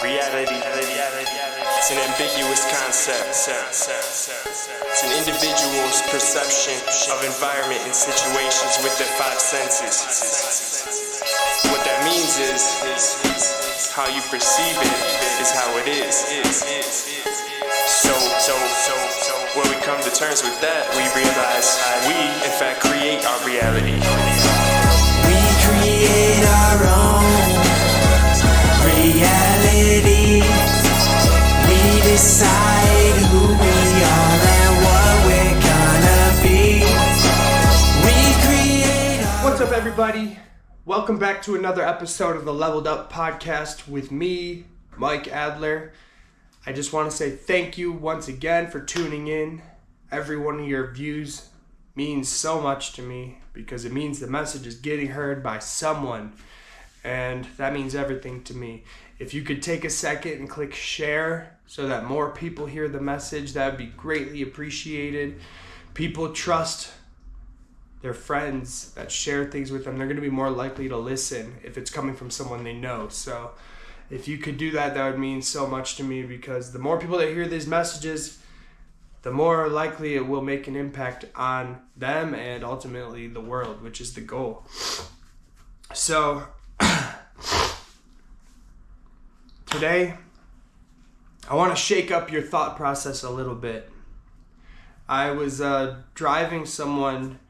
Reality. It's an ambiguous concept. It's an individual's perception of environment and situations with their five senses. What that means is how you perceive it is how it is. So when we come to terms with that, we realize we, in fact, create our reality. We create our own reality. We decide who we are and what we're gonna be. We create our What's up, everybody? Welcome back to another episode of the Leveled Up podcast with me, Mike Adler. I just want to say thank you once again for tuning in. Every one of your views means so much to me because it means the message is getting heard by someone, and that means everything to me. If you could take a second and click share so that more people hear the message, that would be greatly appreciated. People trust their friends that share things with them. They're going to be more likely to listen if it's coming from someone they know. So if you could do that, that would mean so much to me, because the more people that hear these messages, the more likely it will make an impact on them and ultimately the world, which is the goal. So today, I want to shake up your thought process a little bit. I was driving someone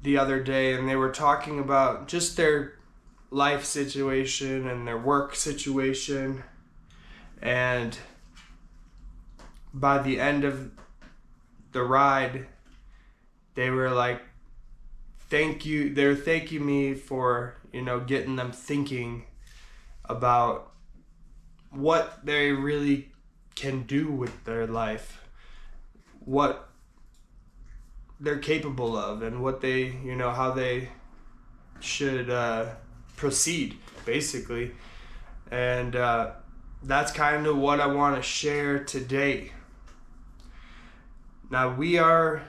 the other day, and they were talking about just their life situation and their work situation, and by the end of the ride, they were like, thank you. They're thanking me for, getting them thinking about what they really can do with their life, what they're capable of, and what they, how they should proceed, basically. And that's kind of what I want to share today. Now, we're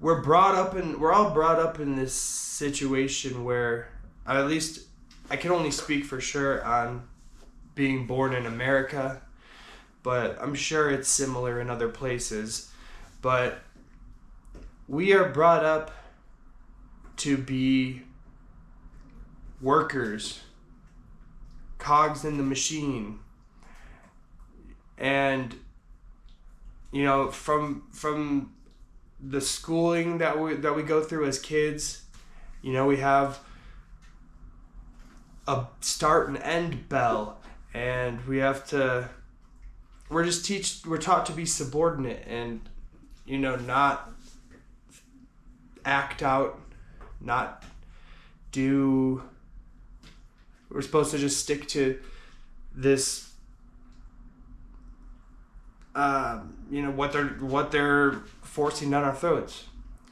all brought up in this situation where, at least I can only speak for sure on being born in America, but I'm sure it's similar in other places. But we are brought up to be workers, cogs in the machine. And from the schooling that we go through as kids, we have a start and end bell, and we're taught to be subordinate and not act out, not do. We're supposed to just stick to this what they're forcing down our throats.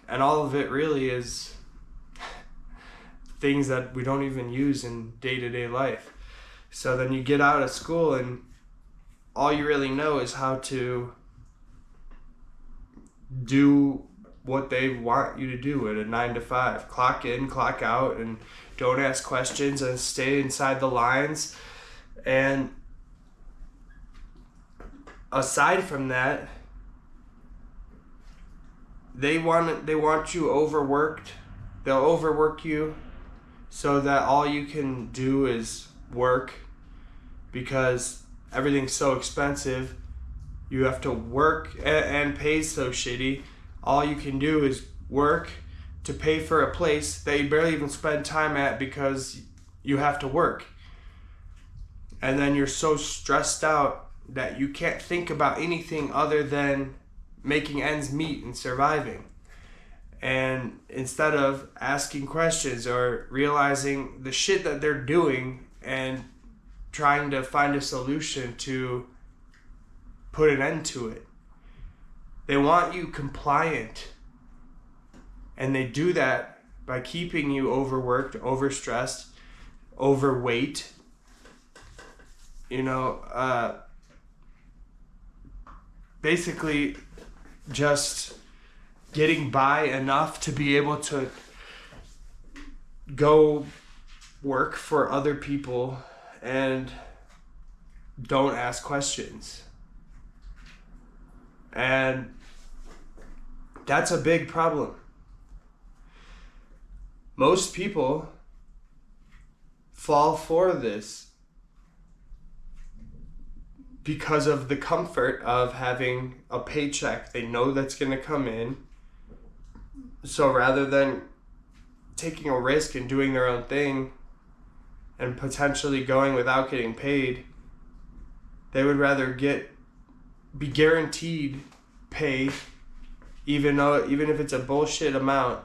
And all of it really is things that we don't even use in day-to-day life. So then you get out of school and all you really know is how to do what they want you to do at a 9 to 5. Clock in, clock out, and don't ask questions and stay inside the lines. And aside from that, they want you overworked. They'll overwork you so that all you can do is work, because everything's so expensive. You have to work and pay so shitty. All you can do is work to pay for a place that you barely even spend time at because you have to work. And then you're so stressed out that you can't think about anything other than making ends meet and surviving. And instead of asking questions or realizing the shit that they're doing and trying to find a solution to put an end to it, they want you compliant. And they do that by keeping you overworked, overstressed, overweight. Basically just getting by enough to be able to go work for other people and don't ask questions. And that's a big problem. Most people fall for this because of the comfort of having a paycheck. They know that's going to come in. So rather than taking a risk and doing their own thing and potentially going without getting paid, they would rather be guaranteed pay, even if it's a bullshit amount,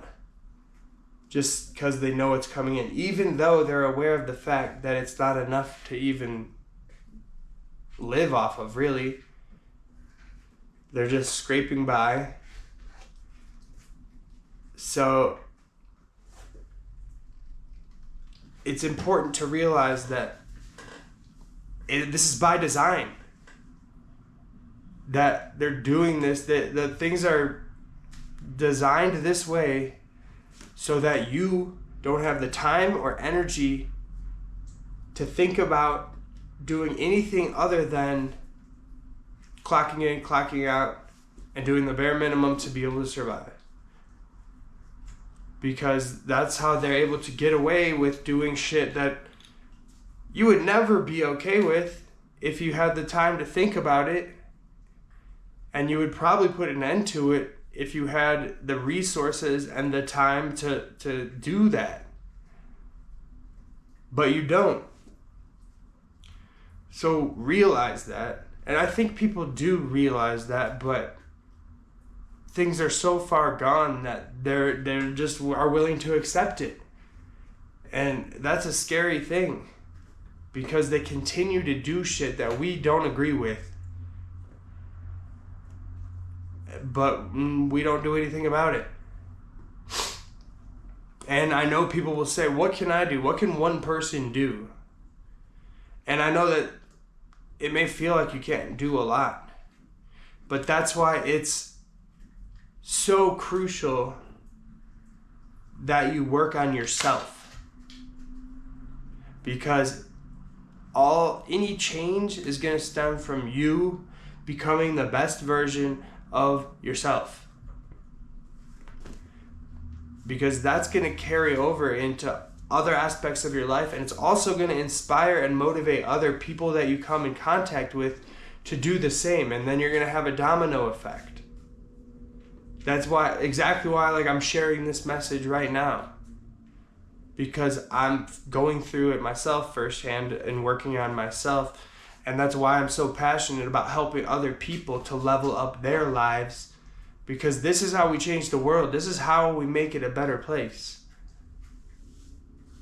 just because they know it's coming in, even though they're aware of the fact that it's not enough to even live off of, really. They're just scraping by. So it's important to realize that this is by design. That they're doing this, that the things are designed this way so that you don't have the time or energy to think about doing anything other than clocking in, clocking out, and doing the bare minimum to be able to survive. Because that's how they're able to get away with doing shit that you would never be okay with if you had the time to think about it. And you would probably put an end to it if you had the resources and the time to do that. But you don't. So realize that. And I think people do realize that, but things are so far gone that they're just are willing to accept it. And that's a scary thing, because they continue to do shit that we don't agree with. But we don't do anything about it. And I know people will say, what can I do? What can one person do? And I know that it may feel like you can't do a lot. But that's why it's so crucial that you work on yourself. Because any change is going to stem from you becoming the best version of yourself, because that's going to carry over into other aspects of your life, and it's also going to inspire and motivate other people that you come in contact with to do the same, and then you're going to have a domino effect. That's exactly why I'm sharing this message right now, because I'm going through it myself firsthand and working on myself. And that's why I'm so passionate about helping other people to level up their lives, because this is how we change the world. This is how we make it a better place.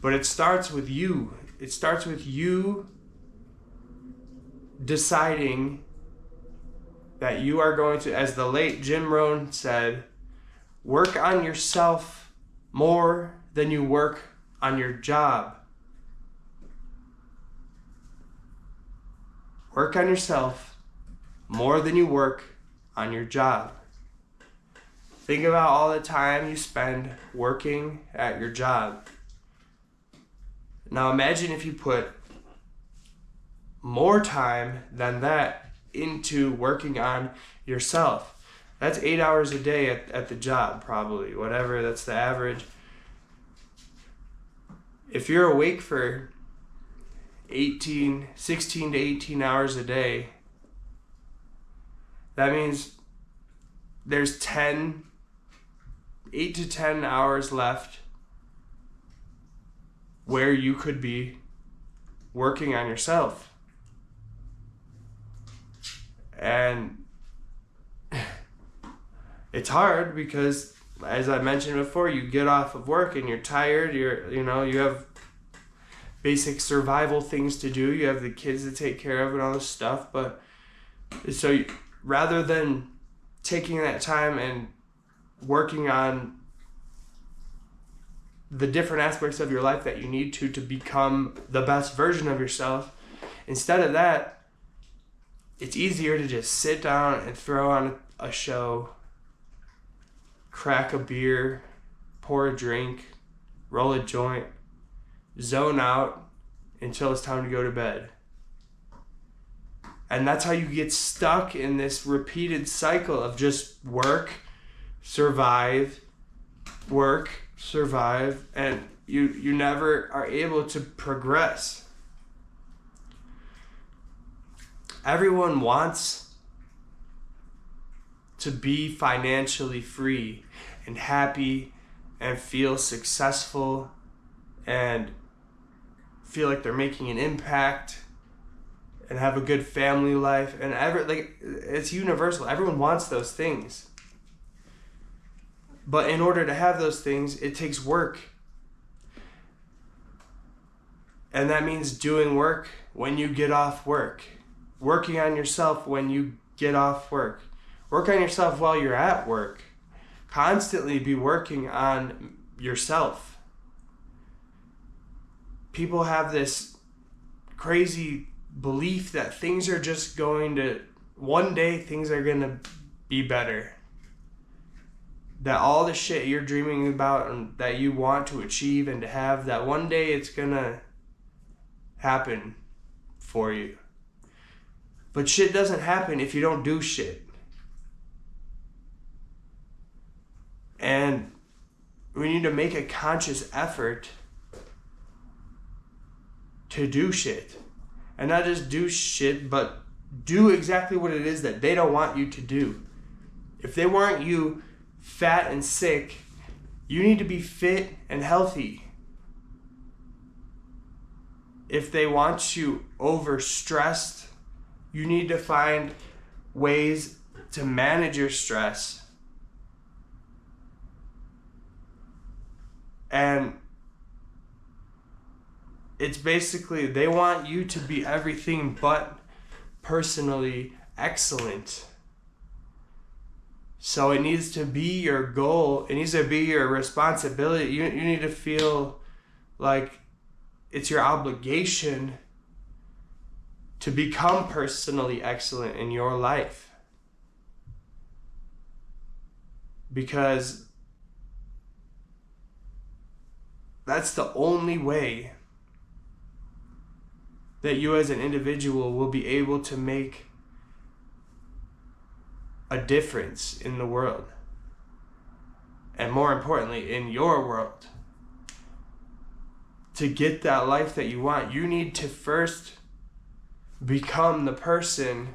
But it starts with you. It starts with you deciding that you are going to, as the late Jim Rohn said, work on yourself more than you work on your job. Work on yourself more than you work on your job. Think about all the time you spend working at your job. Now imagine if you put more time than that into working on yourself. That's 8 hours a day at the job, probably. Whatever, that's the average. If you're awake for 16 to 18 hours a day, that means there's 8 to 10 hours left where you could be working on yourself. And it's hard because, as I mentioned before, you get off of work and you're tired, you have basic survival things to do. You have the kids to take care of and all this stuff. But so rather than taking that time and working on the different aspects of your life that you need to become the best version of yourself, instead of that, it's easier to just sit down and throw on a show, crack a beer, pour a drink, roll a joint, zone out until it's time to go to bed. And that's how you get stuck in this repeated cycle of just work, survive, and you never are able to progress. Everyone wants to be financially free and happy and feel successful and feel like they're making an impact and have a good family life, and it's universal. Everyone wants those things. But in order to have those things, it takes work. And that means doing work when you get off work. Working on yourself when you get off work. Work on yourself while you're at work. Constantly be working on yourself. People have this crazy belief that things are just one day things are going to be better. That all the shit you're dreaming about and that you want to achieve and to have, that one day it's going to happen for you. But shit doesn't happen if you don't do shit. And we need to make a conscious effort to do shit. And not just do shit, but do exactly what it is that they don't want you to do. If they want you fat and sick, you need to be fit and healthy. If they want you overstressed, you need to find ways to manage your stress. And it's basically, they want you to be everything but personally excellent. So it needs to be your goal. It needs to be your responsibility. You need to feel like it's your obligation to become personally excellent in your life. Because that's the only way that you as an individual will be able to make a difference in the world. And more importantly, in your world. To get that life that you want, you need to first become the person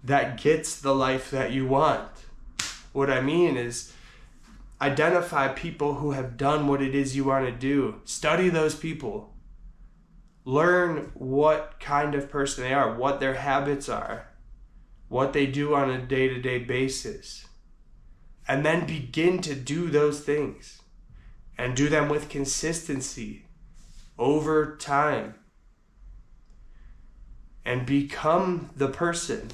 that gets the life that you want. What I mean is, identify people who have done what it is you want to do. Study those people. Learn what kind of person they are, what their habits are, what they do on a day-to-day basis. And then begin to do those things. And do them with consistency over time. And become the person.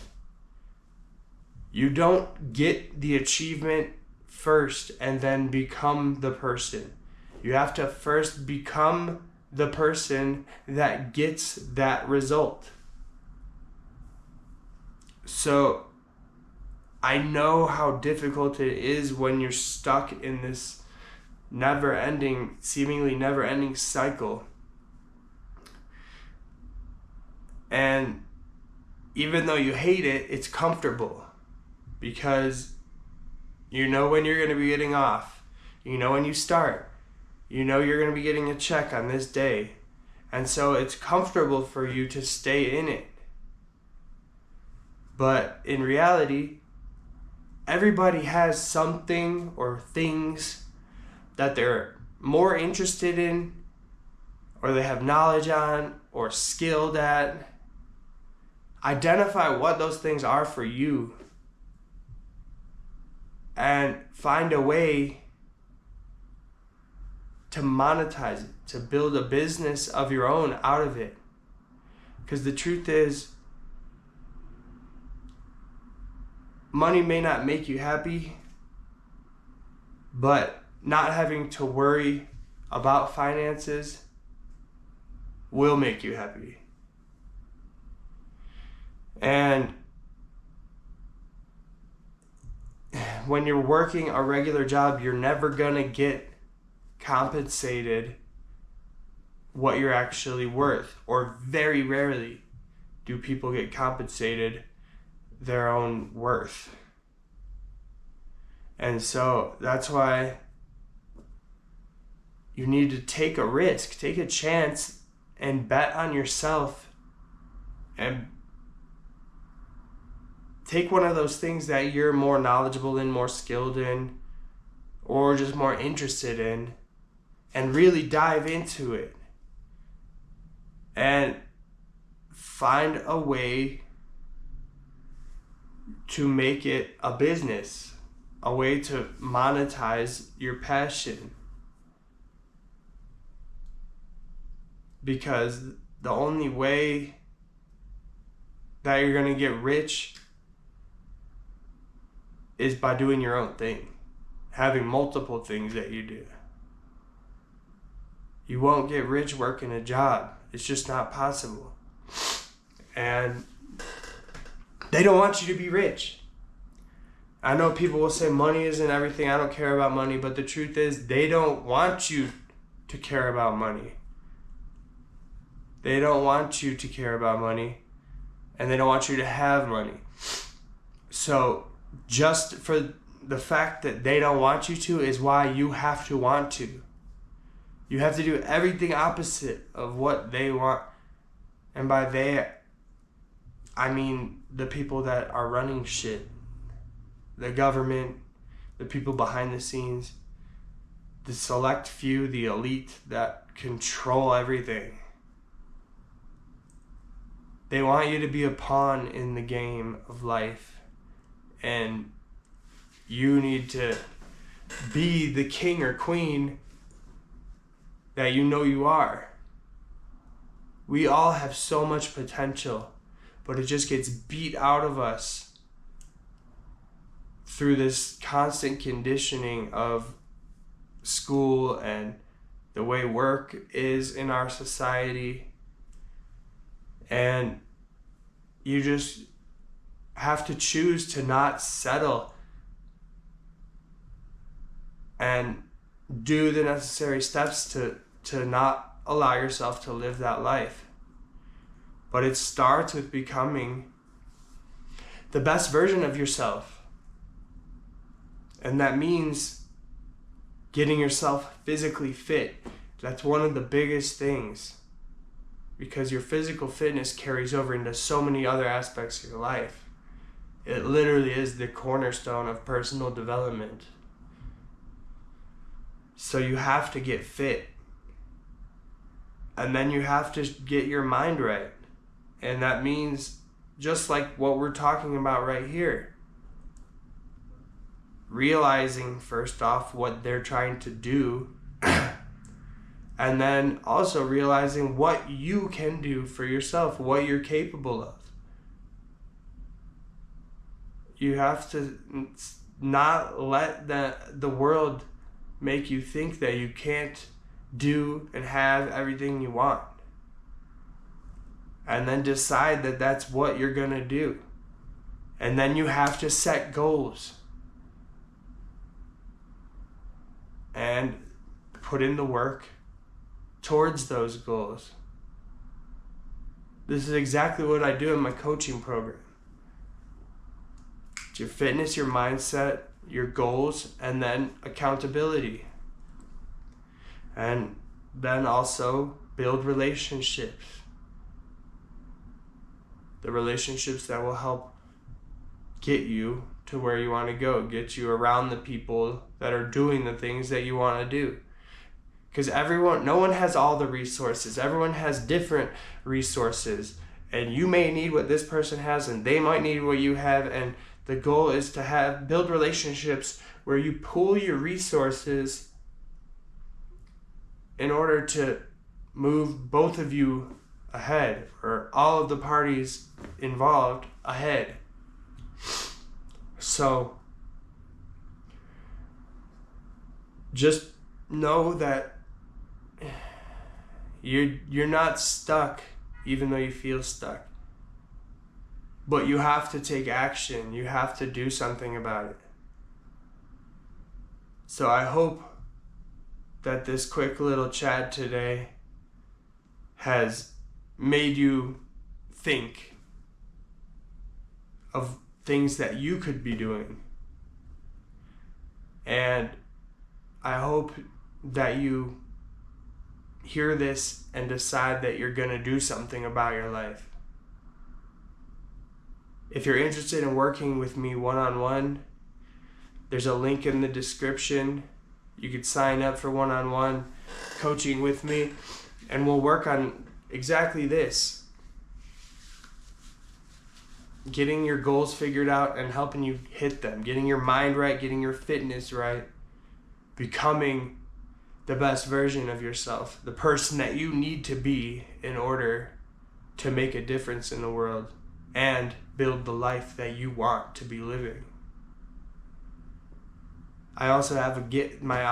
You don't get the achievement first and then become the person. You have to first become the person that gets that result. So I know how difficult it is when you're stuck in this seemingly never-ending cycle. And even though you hate it, it's comfortable. Because you know when you're going to be getting off. You know when you start. You know you're going to be getting a check on this day. And so it's comfortable for you to stay in it. But in reality, everybody has something or things that they're more interested in, or they have knowledge on, or skilled at. Identify what those things are for you. And find a way to monetize it, to build a business of your own out of it. Because the truth is, money may not make you happy, but not having to worry about finances will make you happy. And when you're working a regular job, you're never gonna get compensated what you're actually worth, or very rarely do people get compensated their own worth. And so that's why you need to take a risk, take a chance, and bet on yourself, and take one of those things that you're more knowledgeable in, more skilled in, or just more interested in, and really dive into it. And find a way to make it a business, a way to monetize your passion. Because the only way that you're going to get rich is by doing your own thing, having multiple things that you do. You won't get rich working a job. It's just not possible. And they don't want you to be rich. I know people will say money isn't everything, I don't care about money, but the truth is they don't want you to care about money. They don't want you to care about money, and they don't want you to have money. So just for the fact that they don't want you to is why you have to want to. You have to do everything opposite of what they want. And by they, I mean the people that are running shit. The government, the people behind the scenes, the select few, the elite that control everything. They want you to be a pawn in the game of life, and you need to be the king or queen that you know you are. We all have so much potential, but it just gets beat out of us through this constant conditioning of school and the way work is in our society. And you just have to choose to not settle and do the necessary steps to not allow yourself to live that life. But it starts with becoming the best version of yourself. And that means getting yourself physically fit. That's one of the biggest things, because your physical fitness carries over into so many other aspects of your life. It literally is the cornerstone of personal development. So you have to get fit. And then you have to get your mind right. And that means just like what we're talking about right here. Realizing first off what they're trying to do, and then also realizing what you can do for yourself, what you're capable of. You have to not let the world make you think that you can't do and have everything you want. And then decide that that's what you're going to do. And then you have to set goals. And put in the work towards those goals. This is exactly what I do in my coaching program. It's your fitness, your mindset, your goals, and then accountability. And then also build relationships. The relationships that will help get you to where you want to go, get you around the people that are doing the things that you want to do. Because no one has all the resources. Everyone has different resources. And you may need what this person has, and they might need what you have. And the goal is to build relationships where you pool your resources in order to move both of you ahead, or all of the parties involved ahead. So just know that you're not stuck, even though you feel stuck. But you have to take action. You have to do something about it. So I hope that this quick little chat today has made you think of things that you could be doing. And I hope that you hear this and decide that you're going to do something about your life. If you're interested in working with me one-on-one, there's a link in the description. You could sign up for one-on-one coaching with me, and we'll work on exactly this. Getting your goals figured out and helping you hit them. Getting your mind right, getting your fitness right. Becoming the best version of yourself. The person that you need to be in order to make a difference in the world and build the life that you want to be living. I also have my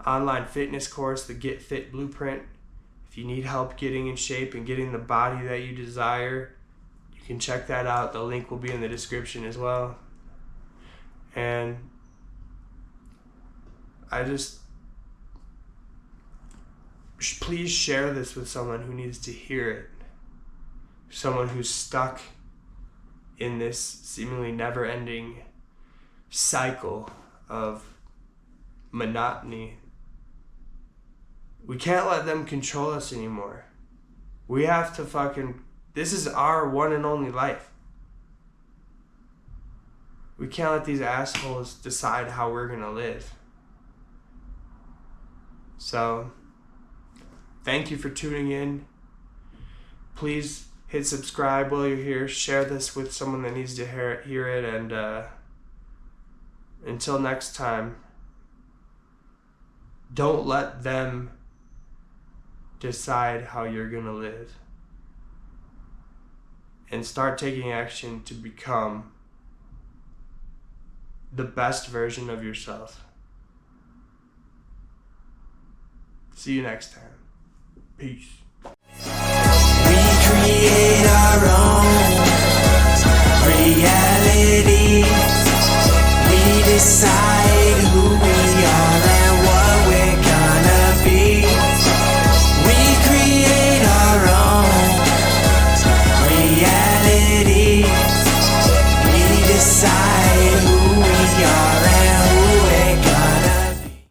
online fitness course, the Get Fit Blueprint. If you need help getting in shape and getting the body that you desire, you can check that out. The link will be in the description as well. And please share this with someone who needs to hear it. Someone who's stuck in this seemingly never-ending cycle of monotony. We can't let them control us anymore. We have to this is our one and only life. We can't let these assholes decide how we're gonna live. So, thank you for tuning in. Please hit subscribe while you're here. Share this with someone that needs to hear it. And until next time, don't let them decide how you're going to live. And start taking action to become the best version of yourself. See you next time. Peace. We create our own reality. We decide